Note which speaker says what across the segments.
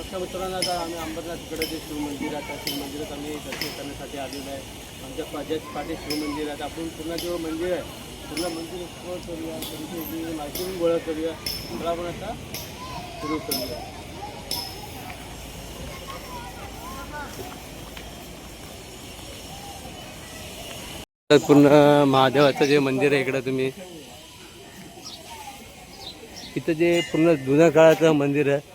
Speaker 1: नमस्कार मित्रांनो, आता आम्ही अंबरनाथकडे जे शिवमंदिर आहे त्या शिवमंदिरात आम्ही दर्शन करण्यासाठी आलेलो आहे. आमच्या पाठी शिवमंदिर आहे. आपण पूर्ण जो मंदिर आहे पूर्ण मंदिर एक्सप्लोर करूया, त्यांची माहिती पण गोळा करूया. तर आपण आता सुरू करूया. तर पूर्ण महादेवाचं जे मंदिर आहे इकडं तुम्ही इथं जे पूर्ण जुन्या काळाचं मंदिर आहे.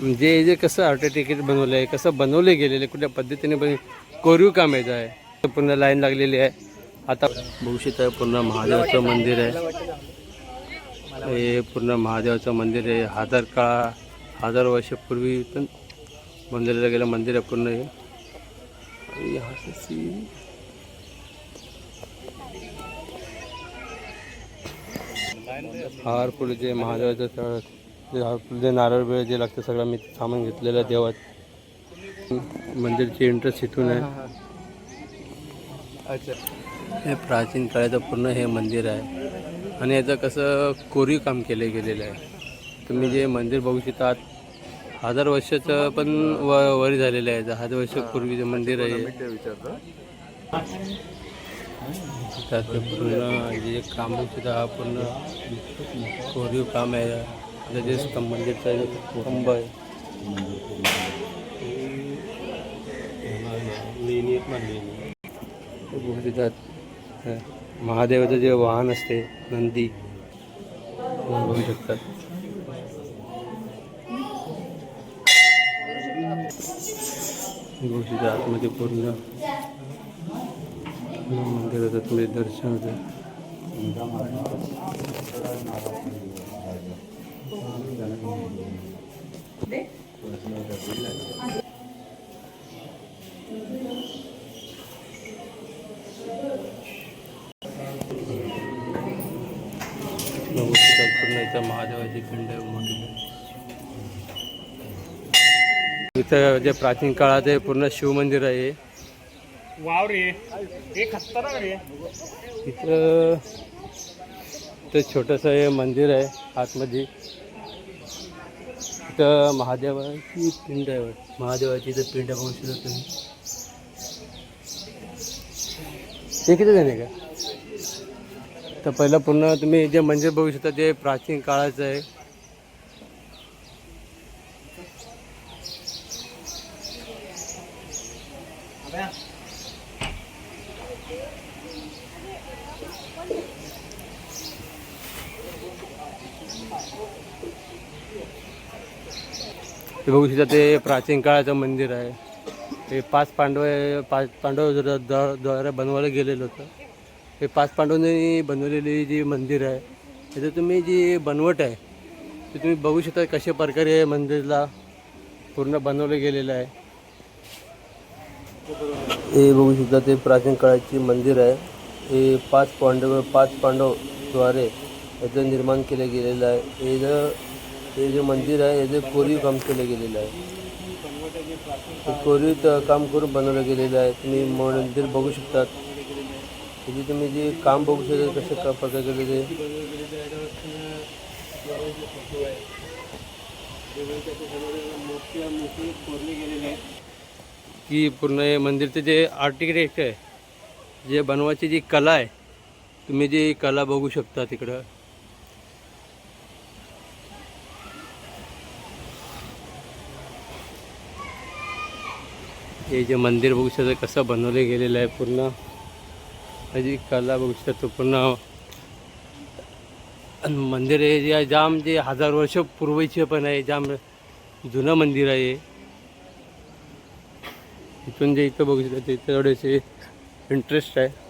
Speaker 1: म्हणजे जे कसं आर्टिटिकेट बनवलं आहे, कसं बनवले गेलेले, कुठल्या पद्धतीने पण कोरीव काम येत आहे. पूर्ण लाईन लागलेली आहे. आता भविष्यात आहे पूर्ण महादेवाचं मंदिर आहे. हे पूर्ण महादेवाचं मंदिर आहे. हजार वर्षापूर्वी पण बांधलेलं गेलं मंदिर आहे पूर्ण हे. हारपूर जे महादेवाचं जे नारळ वेळ जे लागतं सगळं मी सामान घेतलेलं आहे देवात. मंदिरची एंट्रन्स इथून आहे. अच्छा, हे प्राचीन काळाचं पूर्ण हे मंदिर आहे आणि याचं कसं कोरीव काम केलं गेलेलं आहे. तुम्ही जे मंदिर बघू शकता 1000 वर्षाचं पण वर झालेलं आहे. 1000 वर्षापूर्वीचं मंदिर आहे. त्यात पूर्ण जे काम सुद्धा पूर्ण कोरीव काम आहे. त्याचे स्तंभ मंदिरचा स्तंभ आहे. महादेवाचं जे वाहन असते नंदी बघू शकतात. गोष्टीच्या आतमध्ये पूर्ण मंदिराचं तुम्ही दर्शन होते. पूर्ण इथं महादेवाची पिंड मोठी. इथं जे प्राचीन काळात पूर्ण शिवमंदिर आहे.
Speaker 2: वाव रे एक हत्तर रे.
Speaker 1: इथं छोटंसं हे मंदिर आहे आतमध्ये. इथं महादेवाची पिंड आहे. महादेवाची इथं पिंड बघू शकता तुम्ही. हे किती जण आहे का? तर पहिलं पूर्ण तुम्ही जे मंदिर बघू शकता जे प्राचीन काळाचं आहे. ते बघू शकता ते प्राचीन काळाचं मंदिर आहे. हे 5 पांडव द्वारे बनवायला गेलेलं होतं. हे 5 पांडवांनी बनवलेली जी मंदिर आहे त्याचं तुम्ही जी बनवट आहे ते तुम्ही बघू शकता कशा प्रकारे मंदिरला पूर्ण बनवलं गेलेलं आहे. हे बघू शकता ते प्राचीन काळाची मंदिर आहे. हे 5 पांडवद्वारे याचं निर्माण केलं गेलेलं आहे. हे जे मंदिर आहे याचं कोरीव काम केलं गेलेलं आहे. कोरीव काम करून बनवलं गेलेलं आहे. तुम्ही मंदिर बघू शकतात. त्याची तुम्ही जे काम बघू शकता कसं प्रकारे केलेलं आहे. की पूर्ण हे मंदिरचं जे आर्किटेक्ट आहे जे बनवायची जी कला आहे तुम्ही जी कला बघू शकता तिकडं. हे जे मंदिर बघू शकता कसं बनवलं गेलेलं आहे. पूर्ण त्याची कला बघू शकतो पूर्ण. मंदिर आहे जे जाम जे 1000 वर्ष पूर्वीचे पण आहे. जाम जुनं मंदिर आहे. इथून जे इथं बघू शकता इथं थोडेसे इंटरेस्ट आहे.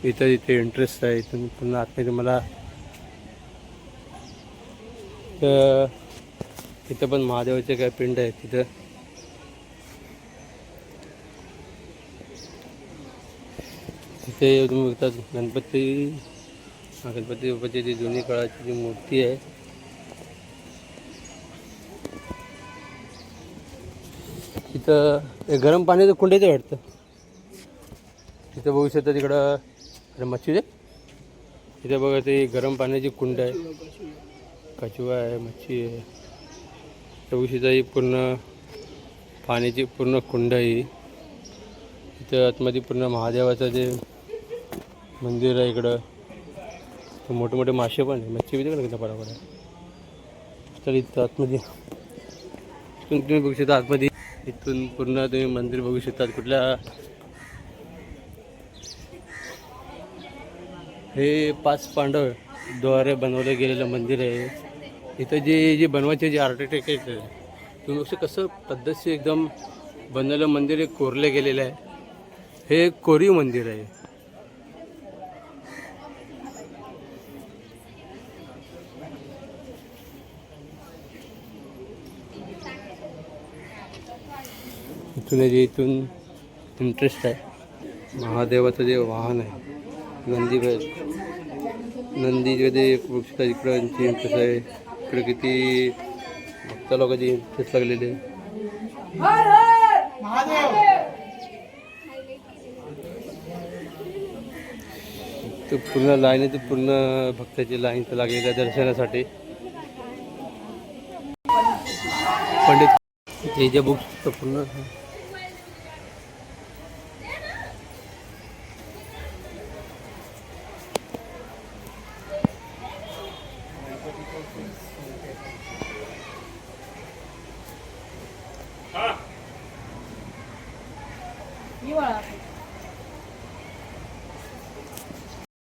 Speaker 1: इथे इंटरेस्ट आहे. इथून पुन्हा आतमध्ये मला इथं पण महादेवाचे काय पिंड आहेत. तिथं इथे तुम्ही बघतात गणपती गणपती बाप्पाची जी जुनी काळाची जी मूर्ती आहे तिथं हे गरम पाण्याचं कुंडाचं वाटतं. तिथं बघू शकता तिकडं अरे मच्छी आहे. तिथे बघा ते गरम पाण्याची कुंड आहे, कचवा आहे, मच्छी आहे. बघू शकता ही पूर्ण पाण्याची पूर्ण कुंड आहे. इथं आतमध्ये पूर्ण महादेवाचं जे मंदिर आहे इकडं. मोठे मोठे मासे पण आहे, मच्छी बिच्छी पण बरोबर आहे. तर इथं आतमध्ये इथून तुम्ही बघू शकता आतमध्ये इथून पूर्ण तुम्ही मंदिर बघू शकतात. कुठल्या हे 5 पांडव द्वारे बनवलं गेलेलं मंदिर आहे. इथं जे बनवायचे जे आर्किटेक्ट आहे तुम्ही बघू कसं पद्धतशीर एकदम बनवलेलं मंदिर हे कोरले गेलेलं आहे. हे कोरीव मंदिर आहे. इथून इंटरेस्ट आहे. महादेवाचं जे वाहन आहे नंदी नंदी जे वृक्ष इकडं इंटरेस्ट आहे. इकडे किती भक्त लोकांची इंटरेस्ट लागलेले आहे. तो पूर्ण लाईन आहे, ती पूर्ण भक्ताची लाईन तर लागलेली आहे दर्शनासाठी. पंडित हे जे बुक्स तर पूर्ण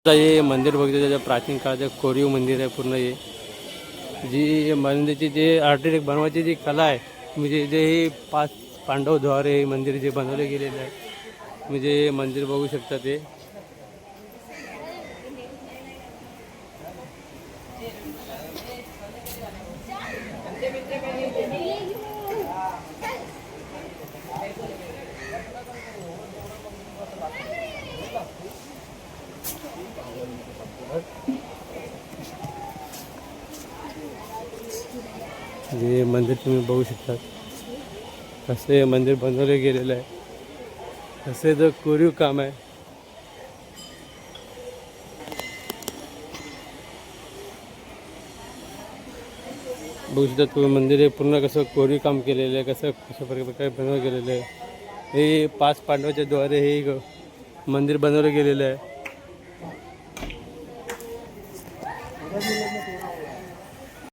Speaker 1: हे मंदिर बघितलं त्याच्या प्राचीन काळाचं कोरीव मंदिर आहे पूर्ण. हे जी मंदिरची जे आर्किटेक्ट बनवायची जी कला आहे म्हणजे जे हे 5 पांडवद्वारे हे मंदिर जे बनवले गेलेले आहे. म्हणजे मंदिर बघू शकता ते हे मंदिर तुम्ही बघू शकता कसं हे मंदिर बनवले गेलेलं आहे. कसं जर कोरीव काम आहे. बघू शकता तुम्ही मंदिर हे पूर्ण कसं कोरीव काम केलेलं आहे. कशा प्रकारे बनवलं गेलेलं आहे. हे 5 पांडवाच्या द्वारे हे मंदिर बनवलं गेलेलं आहे.